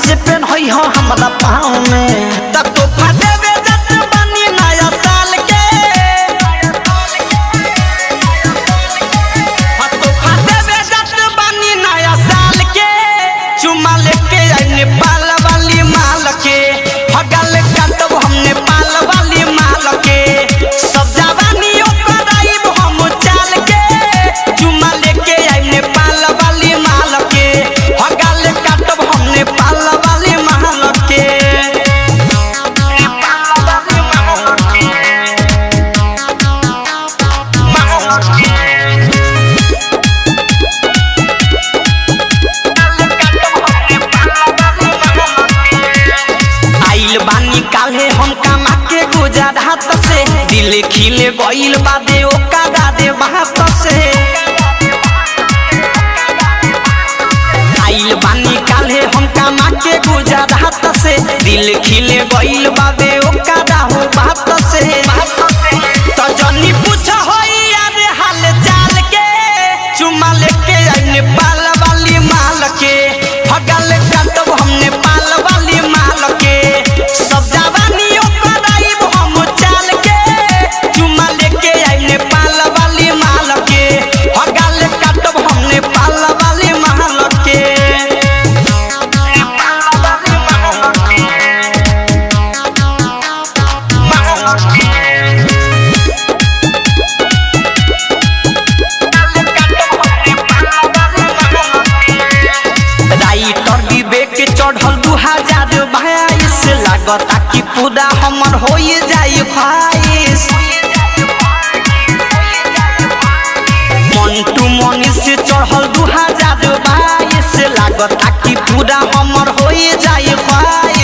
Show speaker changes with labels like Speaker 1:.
Speaker 1: से पेन होई हो हमरा पाँव में त तोहफा देवे जत बनी नया साल के तोहफा देवे जत बनी नया साल के चुमा लेके आई नेपाल वाली माल के हगल काटब हम नेपाल वाली माल के सब जवानी ओकर आइब हम चाल के चुमा लेके आई नेपाल वाली माल के हगल काटब हम नेपाल वाली माल के आइल बानी काले हम कमा के गुजर हाथ से दिल खिले गइल बादे ओका दादे बात से आइल बानी काले हम कमा के गुजर हाथ से दिल खिले गइल बादे ओका दाहु बात से तो जनी पूछ होई यार हाल चाल के चुमा लेके आई नेपाल वाली माल के हगल काटब हम नेपाल वाली माल के सब जवानी ओकर आइब हम चाल के चुमा लेके आई नेपाल वाली माल के हगल काटब हम नेपाल वाली माल के राइटर विवेक चढ़ल 2022 लागता कि पूरा हमर होई जाई ख्वाहिश मंटू मनी से चढ़ल 2022 लागता कि पूरा हमर होई जाई ख्वाहिश